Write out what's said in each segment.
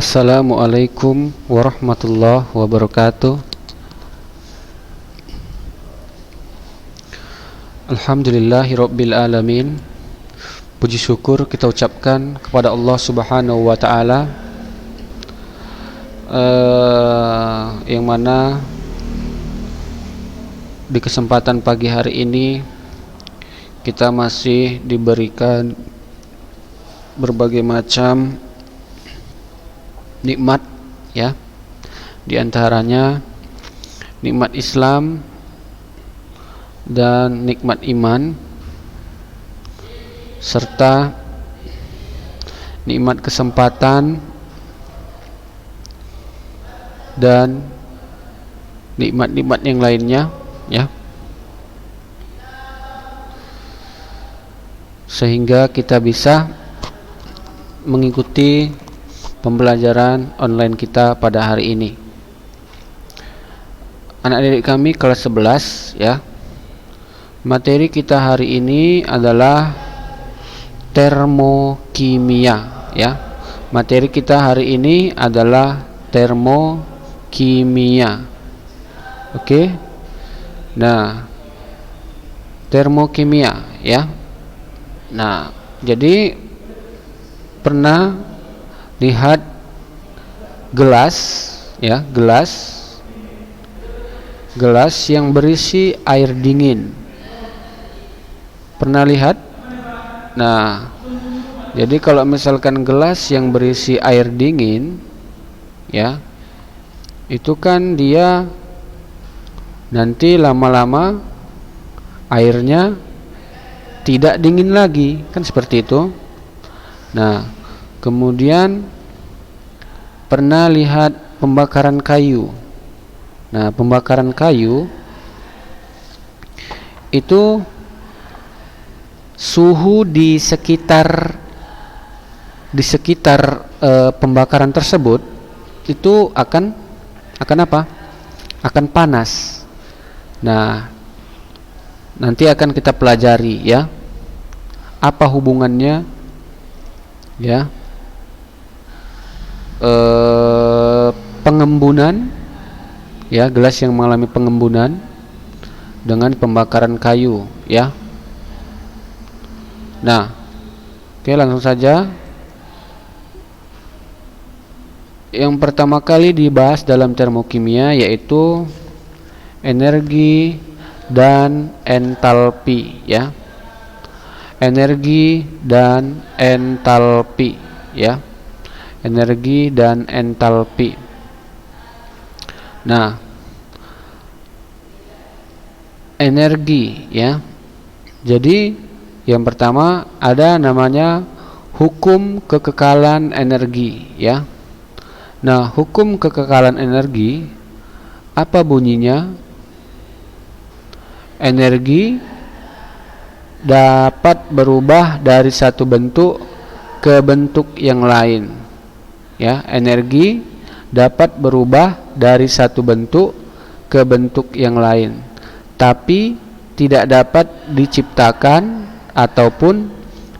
Assalamualaikum warahmatullahi wabarakatuh. Alhamdulillahirabbil alamin. Puji syukur kita ucapkan kepada Allah Subhanahu wa taala, yang mana di kesempatan pagi hari ini kita masih diberikan berbagai macam nikmat, ya. Di antaranya nikmat Islam dan nikmat iman, serta nikmat kesempatan dan nikmat-nikmat yang lainnya, ya. Sehingga kita bisa mengikuti pembelajaran online kita pada hari ini. Anak didik kami kelas 11, ya. Materi kita hari ini adalah termokimia, ya. Materi kita hari ini adalah termokimia. Oke. Nah, termokimia, ya. Nah, jadi pernah lihat gelas, ya, gelas yang berisi air dingin. Pernah lihat? Nah, jadi kalau misalkan gelas yang berisi air dingin, ya, itu kan dia nanti lama-lama airnya tidak dingin lagi, kan seperti itu. Nah, kemudian pernah lihat pembakaran kayu. Nah, pembakaran kayu itu suhu di sekitar pembakaran tersebut itu akan apa? Akan panas. Nah, nanti akan kita pelajari, ya, apa hubungannya, ya, pengembunan, ya, gelas yang mengalami pengembunan dengan pembakaran kayu, ya. Nah, oke, langsung saja. Yang pertama kali dibahas dalam termokimia yaitu energi dan entalpi, ya. Energi dan entalpi, ya. Energi dan entalpi. Nah, energi, ya. Jadi yang pertama ada namanya hukum kekekalan energi, ya. Nah, hukum kekekalan energi apa bunyinya? Energi dapat berubah dari satu bentuk ke bentuk yang lain, ya. Energi dapat berubah dari satu bentuk ke bentuk yang lain, tapi tidak dapat diciptakan ataupun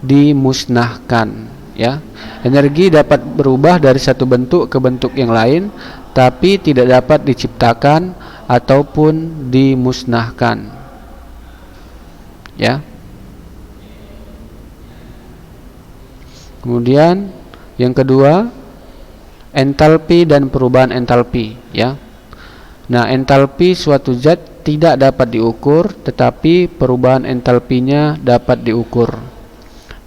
dimusnahkan, ya. Energi dapat berubah dari satu bentuk ke bentuk yang lain, tapi tidak dapat diciptakan ataupun dimusnahkan, ya. Kemudian yang kedua, entalpi dan perubahan entalpi, ya. Nah, entalpi suatu zat tidak dapat diukur, tetapi perubahan entalpinya dapat diukur.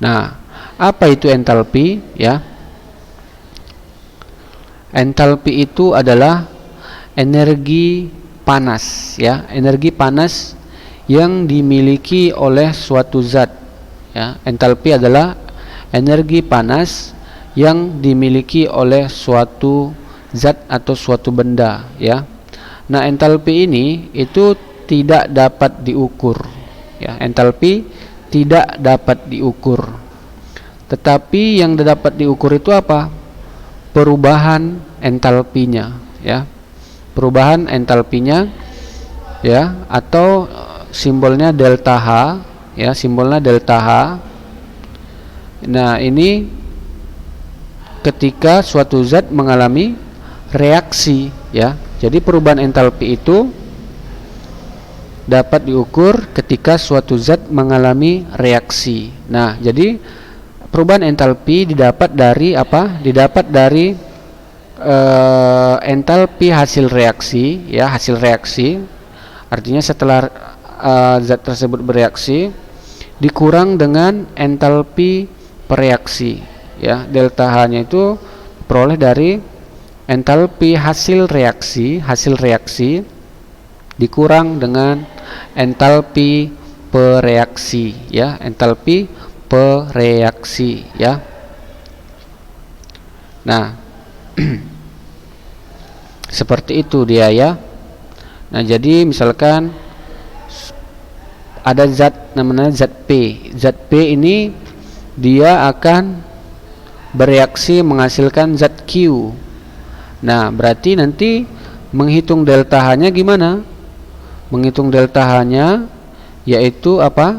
Nah, apa itu entalpi, ya? Entalpi itu adalah energi panas, ya. Energi panas yang dimiliki oleh suatu zat, ya. Entalpi adalah energi panas yang dimiliki oleh suatu zat atau suatu benda, ya. Nah, entalpi ini itu tidak dapat diukur, ya. Entalpi tidak dapat diukur. Tetapi yang dapat diukur itu apa? Perubahan entalpinya, ya. Perubahan entalpinya, ya, atau simbolnya delta H, ya, simbolnya delta H. Nah, ini ketika suatu zat mengalami reaksi, ya. Jadi perubahan entalpi itu dapat diukur ketika suatu zat mengalami reaksi. Nah, jadi perubahan entalpi didapat dari apa? Didapat dari entalpi hasil reaksi, ya, hasil reaksi. Artinya setelah zat tersebut bereaksi dikurang dengan entalpi pereaksi, ya. Delta H-nya itu peroleh dari entalpi hasil reaksi dikurang dengan entalpi pereaksi, ya, entalpi pereaksi, ya. Nah, seperti itu dia, ya. Nah, jadi misalkan ada zat namanya zat P. Zat P ini dia akan bereaksi menghasilkan zat Q. Nah, berarti nanti menghitung delta H-nya gimana? Menghitung delta H-nya yaitu apa?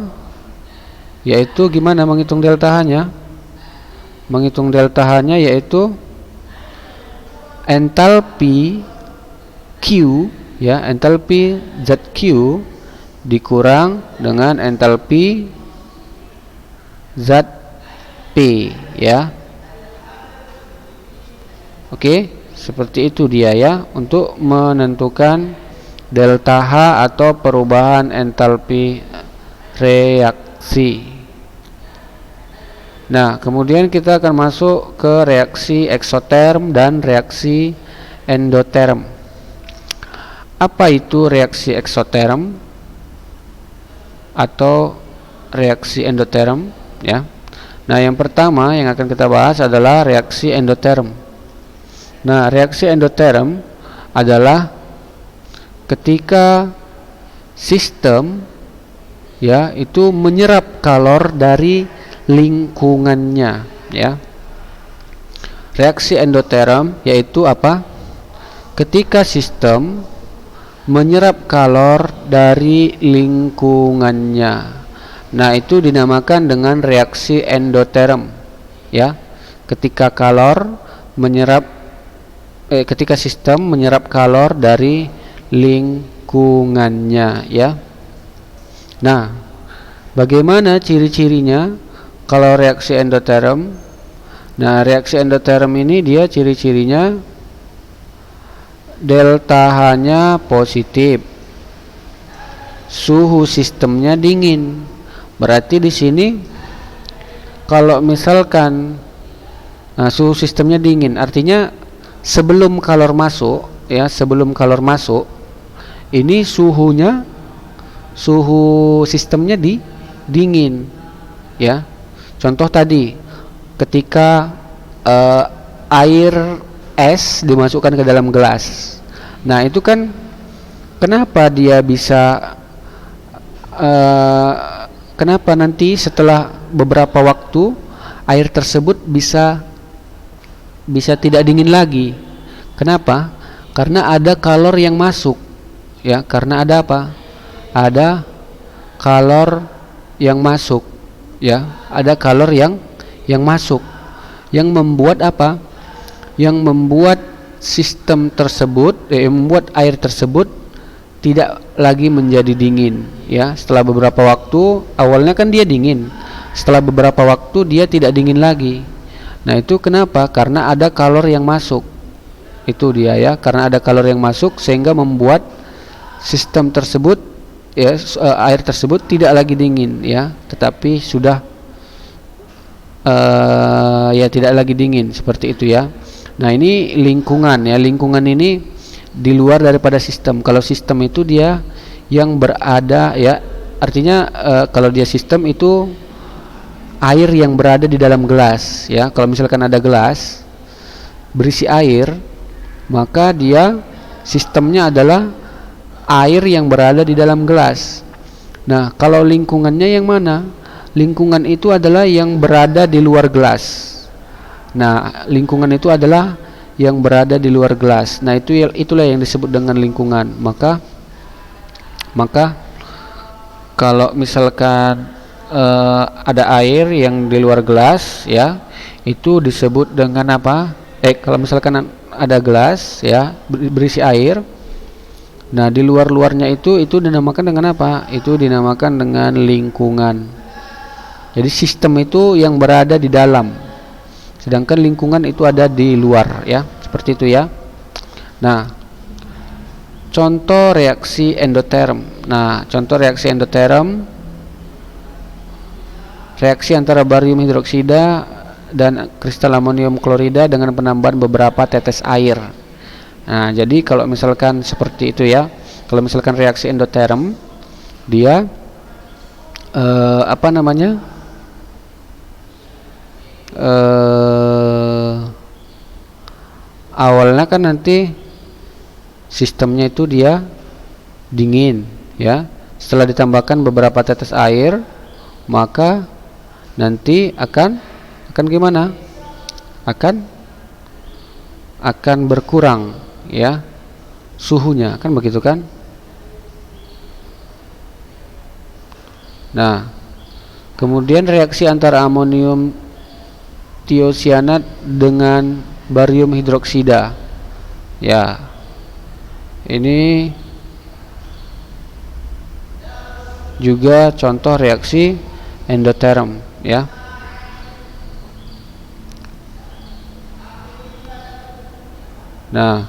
Yaitu gimana menghitung delta H-nya? Menghitung delta H-nya yaitu entalpi Q, ya, entalpi zat Q dikurang dengan entalpi zat P, ya. Oke, seperti itu dia, ya, untuk menentukan delta H atau perubahan entalpi reaksi. Nah, kemudian kita akan masuk ke reaksi eksoterm dan reaksi endoterm. Apa itu reaksi eksoterm atau reaksi endoterm, ya? Nah, yang pertama yang akan kita bahas adalah reaksi endoterm. Nah, reaksi endoterm adalah ketika sistem, ya, itu menyerap kalor dari lingkungannya, ya. Reaksi endoterm yaitu apa? Ketika sistem menyerap kalor dari lingkungannya. Nah, itu dinamakan dengan reaksi endoterm, ya. Ketika ketika sistem menyerap kalor dari lingkungannya, ya. Nah, bagaimana ciri-cirinya kalau reaksi endoterm? Nah, reaksi endoterm ini dia ciri-cirinya delta H-nya positif, suhu sistemnya dingin. Berarti di sini kalau misalkan suhu sistemnya dingin, artinya sebelum kalor masuk, ya, sebelum kalor masuk, ini suhu sistemnya dingin, ya. Contoh tadi ketika air es dimasukkan ke dalam gelas. Nah, itu kan kenapa dia bisa kenapa nanti setelah beberapa waktu air tersebut bisa tidak dingin lagi? Kenapa? Karena ada kalor yang masuk, ya. Karena ada apa? Ada kalor yang masuk, ya. Ada kalor yang masuk, yang membuat apa? Yang membuat sistem tersebut, membuat air tersebut tidak lagi menjadi dingin, ya. Setelah beberapa waktu, awalnya kan dia dingin, setelah beberapa waktu dia tidak dingin lagi. Nah, itu kenapa? Karena ada kalor yang masuk. Itu dia, ya. Karena ada kalor yang masuk sehingga membuat sistem tersebut, ya, air tersebut tidak lagi dingin, ya, tetapi sudah ya tidak lagi dingin, seperti itu, ya. Nah, ini lingkungan, ya. Lingkungan ini di luar daripada sistem. Kalau sistem itu dia yang berada, ya, artinya kalau dia sistem itu air yang berada di dalam gelas, ya. Kalau misalkan ada gelas berisi air, maka dia sistemnya adalah air yang berada di dalam gelas. Nah, kalau lingkungannya yang mana? Lingkungan itu adalah yang berada di luar gelas. Nah, lingkungan itu adalah yang berada di luar gelas. Nah, itulah yang disebut dengan lingkungan. Maka kalau misalkan ada air yang di luar gelas, ya, itu disebut dengan apa? Kalau misalkan ada gelas, ya, berisi air, nah di luarnya itu dinamakan dengan apa? Itu dinamakan dengan lingkungan. Jadi sistem itu yang berada di dalam, sedangkan lingkungan itu ada di luar, ya, seperti itu, ya. Nah, contoh reaksi endoterm. Nah, contoh reaksi endoterm, reaksi antara barium hidroksida dan kristal amonium klorida dengan penambahan beberapa tetes air. Nah, jadi kalau misalkan seperti itu, ya, kalau misalkan reaksi endoterm, dia apa namanya, awalnya kan nanti sistemnya itu dia dingin, ya. Setelah ditambahkan beberapa tetes air, maka nanti akan gimana? Akan berkurang, ya, suhunya, kan begitu kan? Nah, kemudian reaksi antara amonium tiosianat dengan barium hidroksida, ya, ini juga contoh reaksi endoterm, ya. Nah,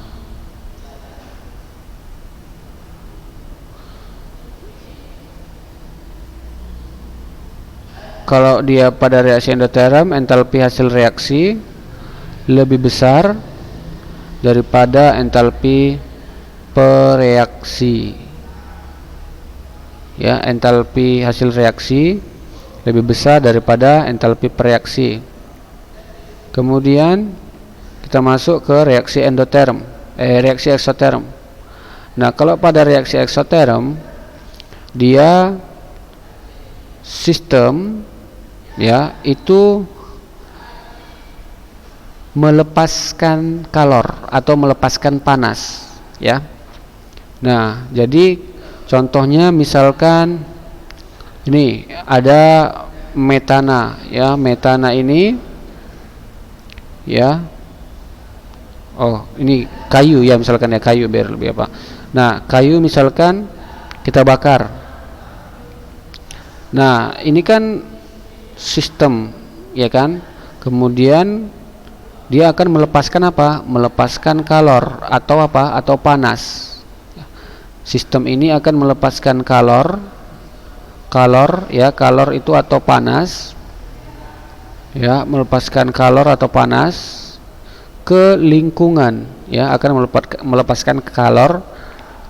kalau dia pada reaksi endoterm, entalpi hasil reaksi lebih besar daripada entalpi pereaksi, ya. Entalpi hasil reaksi lebih besar daripada entalpi pereaksi. Kemudian kita masuk ke reaksi endoterm, reaksi eksoterm. Nah, kalau pada reaksi eksoterm, dia sistem, ya, itu melepaskan kalor atau melepaskan panas, ya. Nah, jadi contohnya misalkan ini ada metana, ya. Metana ini, ya, oh, ini kayu, ya, misalkan, ya, kayu, biar lebih apa. Nah, kayu misalkan kita bakar. Nah, ini kan sistem, ya kan? Kemudian dia akan melepaskan apa? Melepaskan kalor atau apa? Atau panas. Sistem ini akan melepaskan kalor, ya, kalor itu atau panas, ya, melepaskan kalor atau panas ke lingkungan, ya, akan melepaskan kalor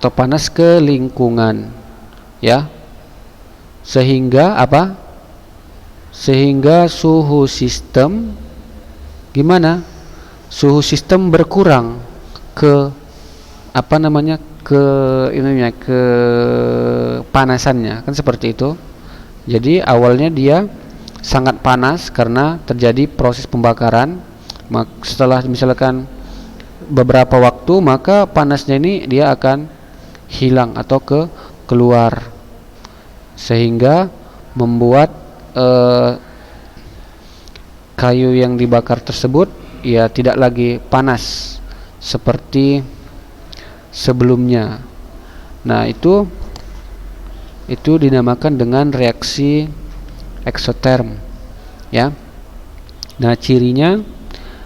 atau panas ke lingkungan, ya, sehingga apa? Sehingga suhu sistem gimana? Suhu sistem berkurang ke apa namanya? Ke ininya, ke panasannya, kan seperti itu. Jadi awalnya dia sangat panas karena terjadi proses pembakaran. Setelah misalkan beberapa waktu, maka panasnya ini dia akan hilang atau keluar, sehingga membuat kayu yang dibakar tersebut, ya, tidak lagi panas seperti sebelumnya. Nah, itu dinamakan dengan reaksi eksoterm, ya. Nah, cirinya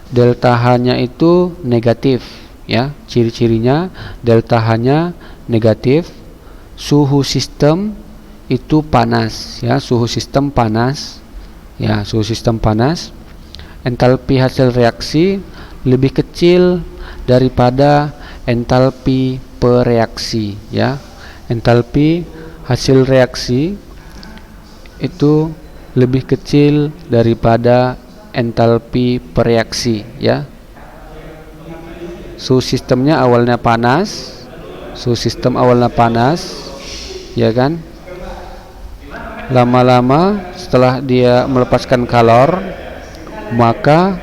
delta H-nya itu negatif, ya. Ciri-cirinya delta H-nya negatif, suhu sistem itu panas, ya. Suhu sistem panas, ya, suhu sistem panas. Entalpi hasil reaksi lebih kecil daripada entalpi pereaksi, ya. Entalpi hasil reaksi itu lebih kecil daripada entalpi pereaksi, ya. Suhu sistemnya awalnya panas, ya kan. Lama-lama setelah dia melepaskan kalor, maka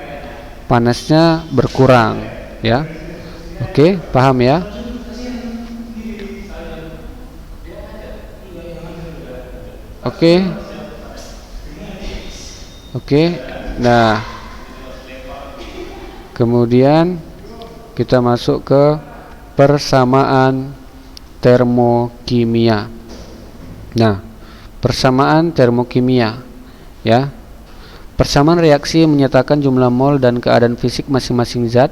panasnya berkurang, ya. Oke, paham, ya? Oke. Oke. Nah, kemudian kita masuk ke persamaan termokimia. Nah, persamaan termokimia, ya. Persamaan reaksi menyatakan jumlah mol dan keadaan fisik masing-masing zat,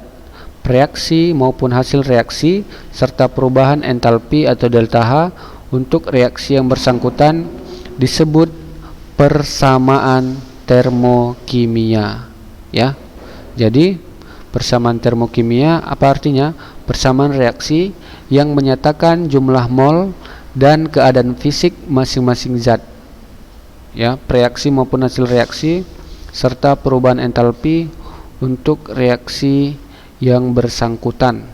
reaksi maupun hasil reaksi, serta perubahan entalpi atau delta H untuk reaksi yang bersangkutan disebut persamaan termokimia, ya. Jadi persamaan termokimia apa artinya? Persamaan reaksi yang menyatakan jumlah mol dan keadaan fisik masing-masing zat, ya, reaksi maupun hasil reaksi, serta perubahan entalpi untuk reaksi yang bersangkutan.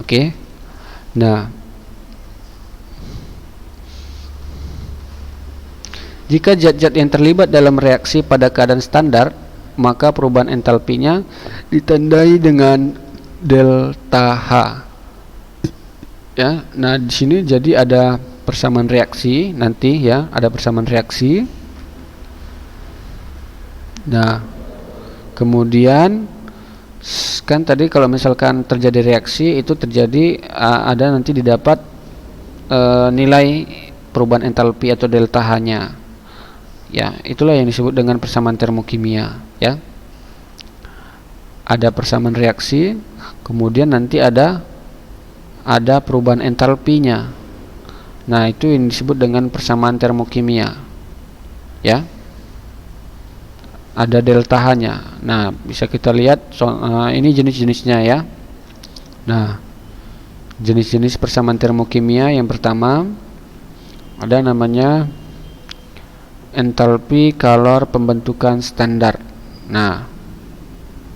Oke. Nah, jika zat-zat yang terlibat dalam reaksi pada keadaan standar, maka perubahan entalpinya ditandai dengan delta H. Ya, nah di sini jadi ada persamaan reaksi nanti, ya, ada persamaan reaksi. Nah, kemudian kan tadi kalau misalkan terjadi reaksi itu terjadi ada nanti didapat nilai perubahan entalpi atau delta H-nya. Ya, itulah yang disebut dengan persamaan termokimia, ya. Ada persamaan reaksi, kemudian nanti ada perubahan entalpinya. Nah, itu yang disebut dengan persamaan termokimia, ya. Ada delta H-nya. Nah, bisa kita lihat ini jenis-jenisnya, ya. Nah, jenis-jenis persamaan termokimia yang pertama ada namanya entalpi kalor pembentukan standar. Nah,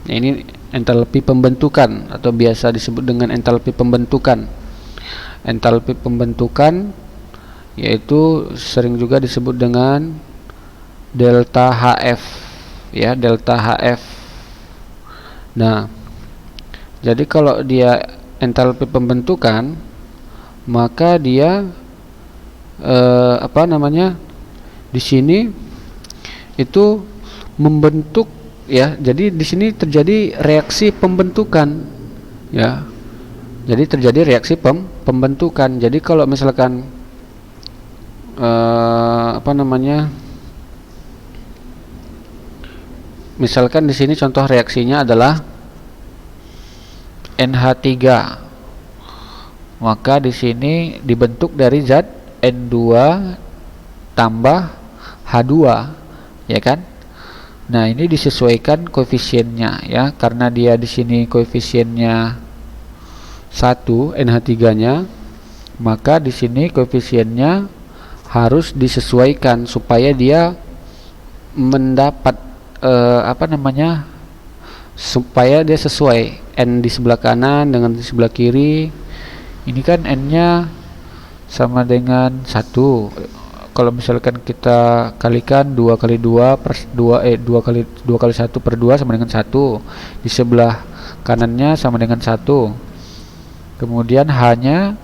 ini entalpi pembentukan atau biasa disebut dengan entalpi pembentukan. Entalpi pembentukan yaitu sering juga disebut dengan delta HF, ya, delta HF. Nah, jadi kalau dia entalpi pembentukan, maka dia di sini itu membentuk, ya. Jadi di sini terjadi reaksi pembentukan, ya. Jadi terjadi reaksi pembentukan. Jadi kalau misalkan misalkan di sini contoh reaksinya adalah NH3, maka di sini dibentuk dari zat N2 tambah H2, ya kan? Nah, ini disesuaikan koefisiennya, ya, karena dia di sini koefisiennya 1 NH3-nya, maka di sini koefisiennya harus disesuaikan supaya dia mendapat supaya dia sesuai N di sebelah kanan dengan di sebelah kiri. Ini kan N-nya sama dengan 1. Kalau misalkan kita kalikan 2 kali 2 per 2 2 kali 1 per 2 sama dengan 1. Di sebelah kanannya sama dengan 1. Kemudian H-nya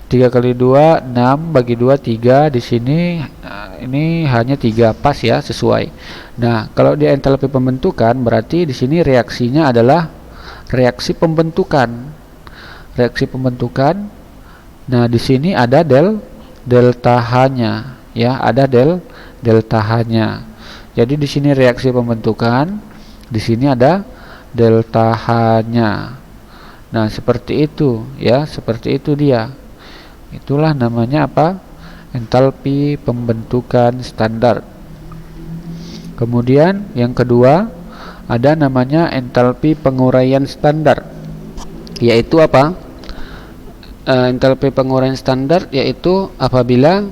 3 kali 2 6 bagi 2 3. Di sini ini hanya 3, pas, ya, sesuai. Nah, kalau dia entalpi pembentukan berarti di sini reaksinya adalah reaksi pembentukan. Reaksi pembentukan. Nah, di sini ada delta H-nya, ya, ada delta H-nya. Jadi di sini reaksi pembentukan, di sini ada delta H-nya. Nah, seperti itu, ya, seperti itu dia. Itulah namanya apa? Entalpi pembentukan standar. Kemudian yang kedua ada namanya entalpi penguraian standar, yaitu apa? Entalpi penguraian standar yaitu apabila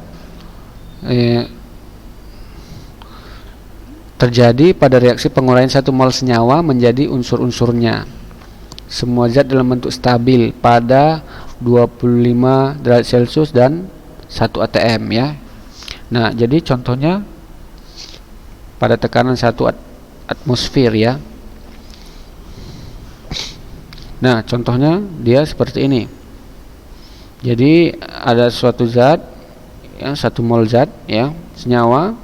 terjadi pada reaksi penguraian 1 mol senyawa menjadi unsur-unsurnya. Semua zat dalam bentuk stabil pada 25 derajat Celcius dan 1 atm, ya. Nah, jadi contohnya pada tekanan 1 atmosfer, ya. Nah, contohnya dia seperti ini. Jadi ada suatu zat ya, 1 mol zat ya, senyawa,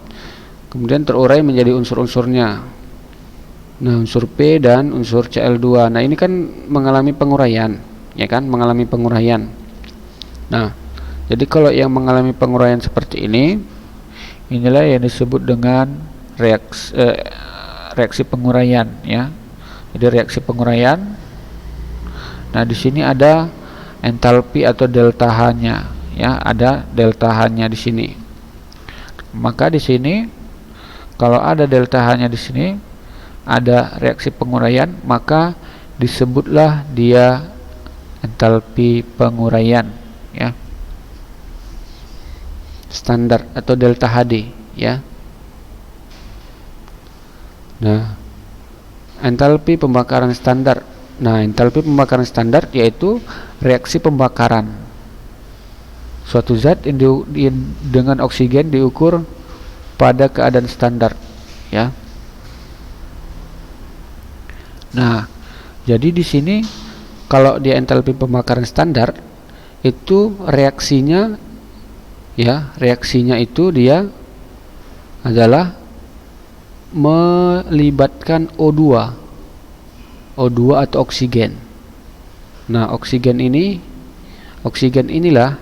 kemudian terurai menjadi unsur-unsurnya. Nah, unsur P dan unsur Cl2. Nah, ini kan mengalami penguraian, ya kan, mengalami penguraian. Nah, jadi kalau yang mengalami penguraian seperti ini, inilah yang disebut dengan reaksi penguraian ya. Jadi reaksi penguraian. Nah, di sini ada entalpi atau delta H-nya ya, ada delta H-nya di sini. Maka di sini kalau ada delta H-nya di sini, ada reaksi penguraian, maka disebutlah dia entalpi penguraian ya, standar atau delta HD ya. Nah, entalpi pembakaran standar. Nah, entalpi pembakaran standar yaitu reaksi pembakaran suatu zat dengan oksigen diukur pada keadaan standar ya. Nah, jadi di sini kalau dia entalpi pembakaran standar itu reaksinya ya, reaksinya itu dia adalah melibatkan O2 atau oksigen. Nah, oksigen inilah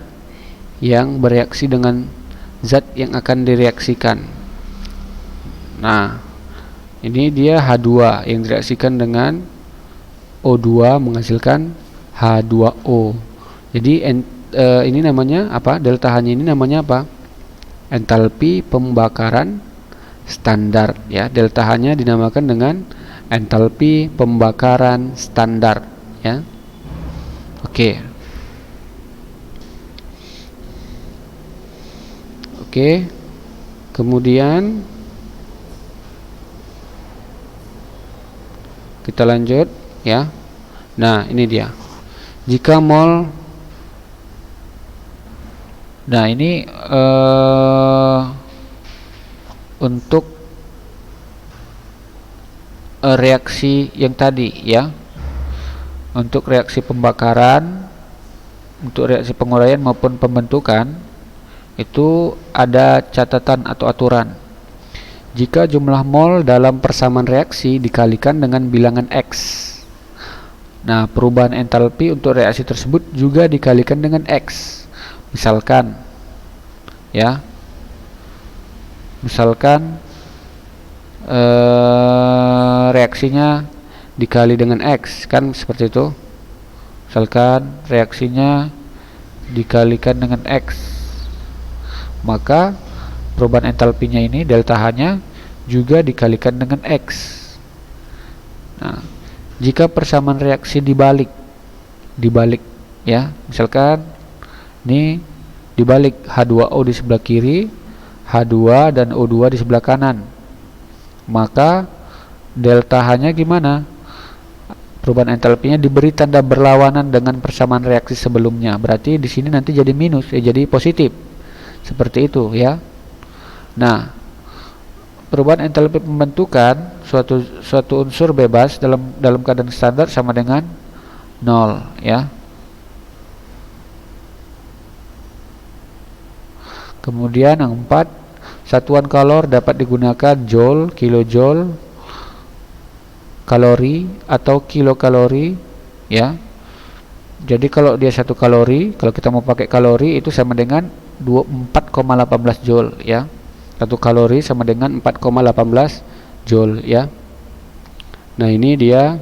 yang bereaksi dengan zat yang akan direaksikan. Nah, ini dia H2 yang direaksikan dengan O2 menghasilkan H2O. Jadi ini namanya apa? Delta H-nya ini namanya apa? Entalpi pembakaran standar ya. Delta H-nya dinamakan dengan entalpi pembakaran standar ya. Oke. Kemudian kita lanjut ya. Nah, ini dia. Jika mol, nah ini untuk reaksi yang tadi ya, untuk reaksi pembakaran, untuk reaksi penguraian maupun pembentukan, itu ada catatan atau aturan. Jika jumlah mol dalam persamaan reaksi dikalikan dengan bilangan X, nah perubahan entalpi untuk reaksi tersebut juga dikalikan dengan X. Misalkan ya, reaksinya dikali dengan X kan, seperti itu. Misalkan reaksinya dikalikan dengan X, maka perubahan entalpinya ini delta H-nya juga dikalikan dengan X. Nah, jika persamaan reaksi dibalik ya, misalkan ini dibalik, H2O di sebelah kiri, H2 dan O2 di sebelah kanan, maka delta H-nya gimana? Perubahan entalpinya diberi tanda berlawanan dengan persamaan reaksi sebelumnya. Berarti di sini nanti jadi minus, jadi positif. Seperti itu ya. Nah, perubahan entalpi pembentukan suatu unsur bebas dalam keadaan standar sama dengan 0 ya. Kemudian yang 4, satuan kalor dapat digunakan joule, kilojoule, kalori atau kilokalori ya. Jadi kalau dia 1 kalori, kalau kita mau pakai kalori itu sama dengan 24,18 joule ya. 1 kalori sama dengan 4,18 joule ya. Nah, ini dia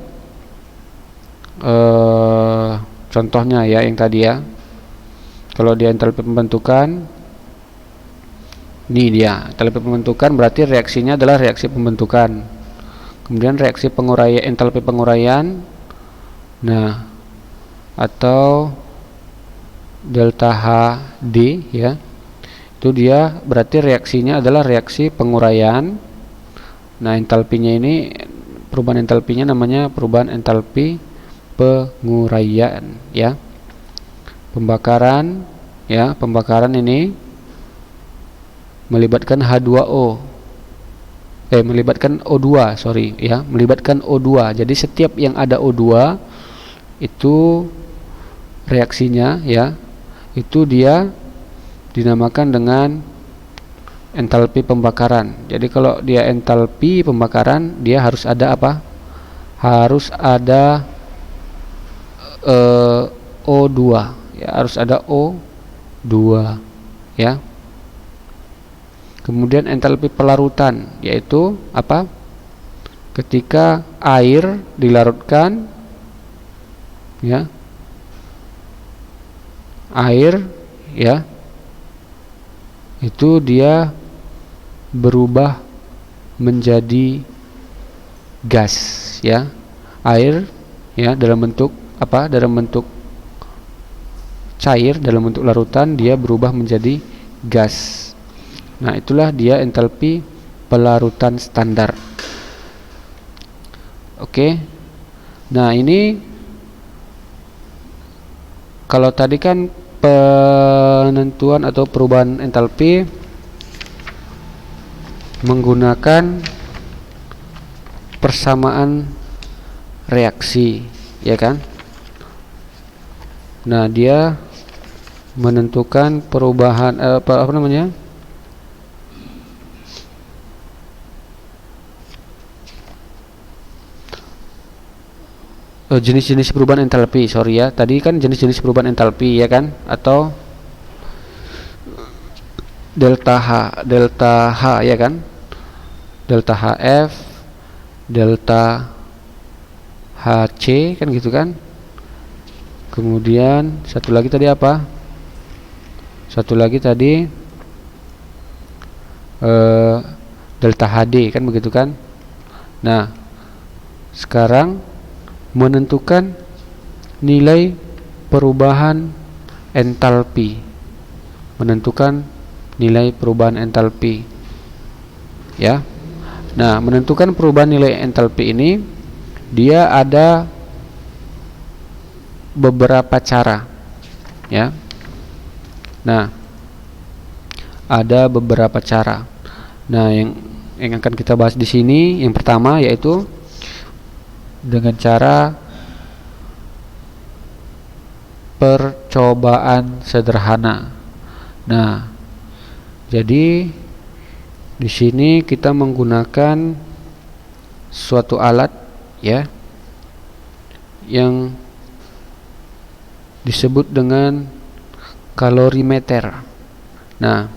contohnya ya yang tadi ya. Kalau dia entalpi pembentukan, ini dia entalpi pembentukan, berarti reaksinya adalah reaksi pembentukan. Kemudian reaksi penguraian, entalpi penguraian, nah atau delta HD ya, itu dia berarti reaksinya adalah reaksi penguraian. Nah, entalpinya ini, perubahan entalpinya namanya perubahan entalpi penguraian ya. Pembakaran ya, pembakaran ini melibatkan H2O, melibatkan O2, melibatkan O2. Jadi setiap yang ada O2 itu reaksinya ya, itu dia dinamakan dengan entalpi pembakaran. Jadi kalau dia entalpi pembakaran, dia harus ada apa? Harus ada O2 ya, harus ada O2 ya. Kemudian entalpi pelarutan, yaitu apa? Ketika air dilarutkan ya, air ya, itu dia berubah menjadi gas ya. Air ya dalam bentuk apa? Dalam bentuk cair, dalam bentuk larutan, dia berubah menjadi gas. Nah, itulah dia entalpi pelarutan standar. Oke. Nah, ini kalau tadi kan penentuan atau perubahan entalpi menggunakan persamaan reaksi, ya kan? Nah, dia menentukan perubahan apa namanya? Jenis-jenis perubahan entalpi, sorry ya. Tadi kan jenis-jenis perubahan entalpi, ya kan? Atau delta H ya kan? Delta HF, delta HC kan gitu kan? Kemudian satu lagi tadi apa? Satu lagi tadi delta HD kan begitu kan? Nah, sekarang menentukan nilai perubahan entalpi. Menentukan nilai perubahan entalpi. Ya. Nah, menentukan perubahan nilai entalpi ini dia ada beberapa cara. Ya. Nah, ada beberapa cara. Nah, yang akan kita bahas di sini yang pertama yaitu dengan cara percobaan sederhana. Nah, jadi di sini kita menggunakan suatu alat ya yang disebut dengan kalorimeter. Nah,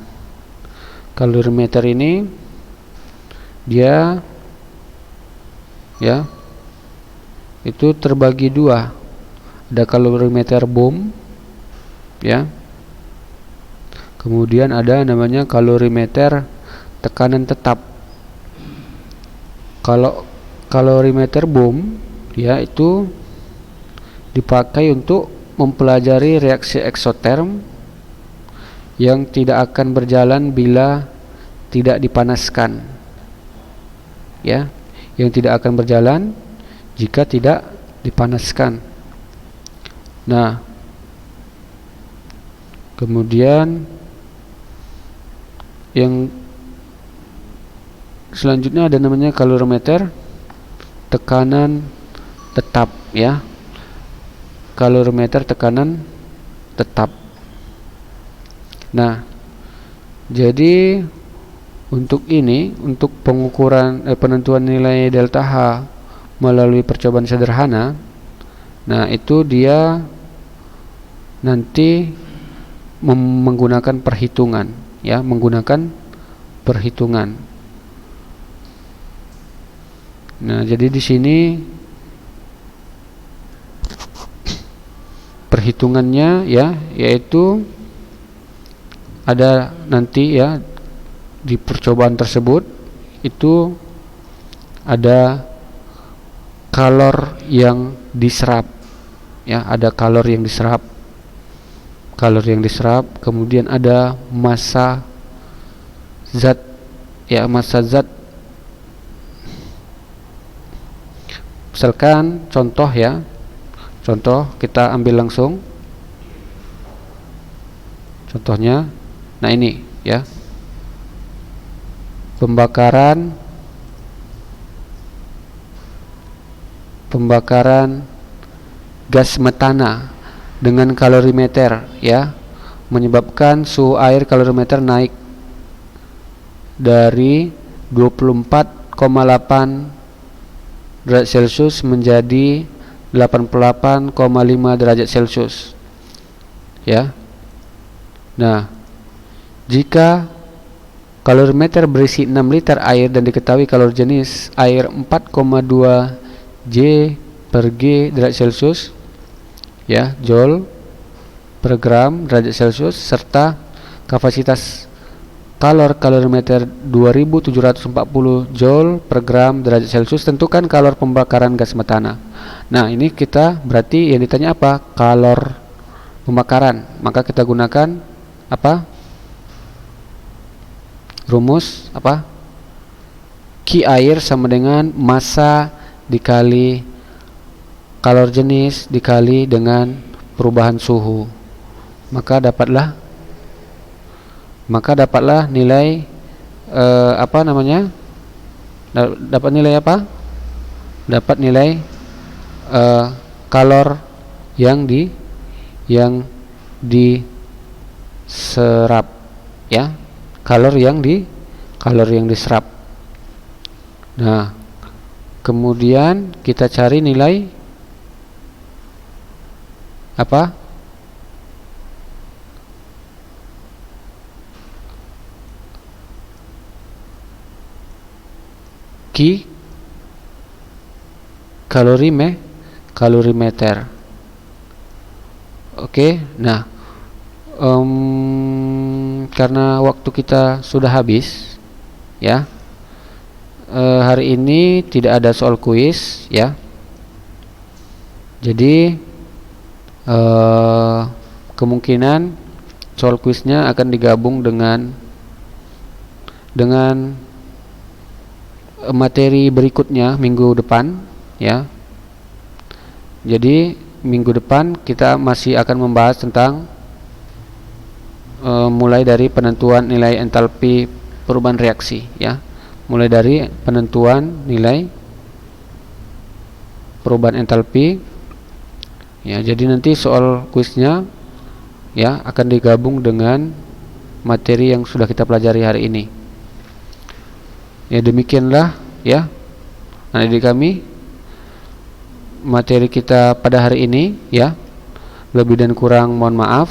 kalorimeter ini dia ya itu terbagi dua. Ada kalorimeter bom ya, kemudian ada namanya kalorimeter tekanan tetap. Kalau kalorimeter bom ya itu dipakai untuk mempelajari reaksi eksoterm yang tidak akan berjalan bila tidak dipanaskan ya, yang tidak akan berjalan jika tidak dipanaskan. Nah, kemudian yang selanjutnya ada namanya kalorimeter tekanan tetap ya. Kalorimeter tekanan tetap. Nah, jadi untuk ini, untuk pengukuran penentuan nilai delta H melalui percobaan sederhana, nah itu dia nanti menggunakan perhitungan ya, menggunakan perhitungan. Nah, jadi di sini perhitungannya ya, yaitu ada nanti ya di percobaan tersebut itu ada kalor yang diserap ya, ada kalor yang diserap, kemudian ada massa zat ya, massa zat. Misalkan contoh ya, contoh kita ambil langsung contohnya. Nah, ini ya, pembakaran gas metana dengan kalorimeter ya, menyebabkan suhu air kalorimeter naik dari 24,8 derajat Celcius menjadi 88,5 derajat Celcius. Ya. Nah, jika kalorimeter berisi 6 liter air dan diketahui kalori jenis air 4,2 J per G derajat Celcius, ya, Joule per gram derajat Celcius, serta kapasitas kalorimeter 2740 Joule per gram derajat Celcius, tentukan kalor pembakaran gas metana. Nah, ini kita berarti yang ditanya apa? Kalor pembakaran. Maka kita gunakan apa? Rumus apa? Q air sama dengan massa dikali kalor jenis dikali dengan perubahan suhu. Maka dapatlah nilai apa namanya? Dapat nilai apa? Dapat nilai kalor yang diserap, ya. Kalor yang diserap. Nah, kemudian kita cari nilai apa? Q kalorimeter. Oke, nah, karena waktu kita sudah habis, ya, hari ini tidak ada soal kuis, ya. Jadi kemungkinan soal kuisnya akan digabung dengan materi berikutnya minggu depan, ya. Jadi minggu depan kita masih akan membahas tentang mulai dari penentuan nilai entalpi perubahan reaksi, ya. Mulai dari penentuan nilai perubahan entalpi, ya. Jadi nanti soal kuisnya, ya, akan digabung dengan materi yang sudah kita pelajari hari ini. Ya, demikianlah, ya, adik kami, materi kita pada hari ini, ya. Lebih dan kurang mohon maaf.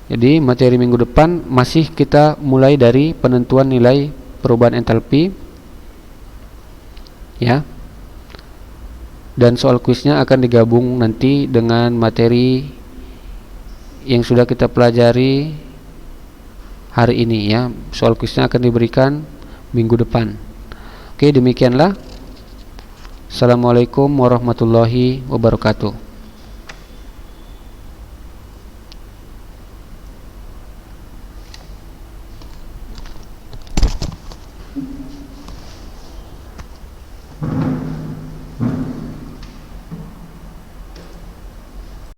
Jadi materi minggu depan masih kita mulai dari penentuan nilai perubahan entalpi, ya. Dan soal kuisnya akan digabung nanti dengan materi yang sudah kita pelajari hari ini, ya. Soal kuisnya akan diberikan minggu depan. Oke, demikianlah. Assalamualaikum warahmatullahi wabarakatuh.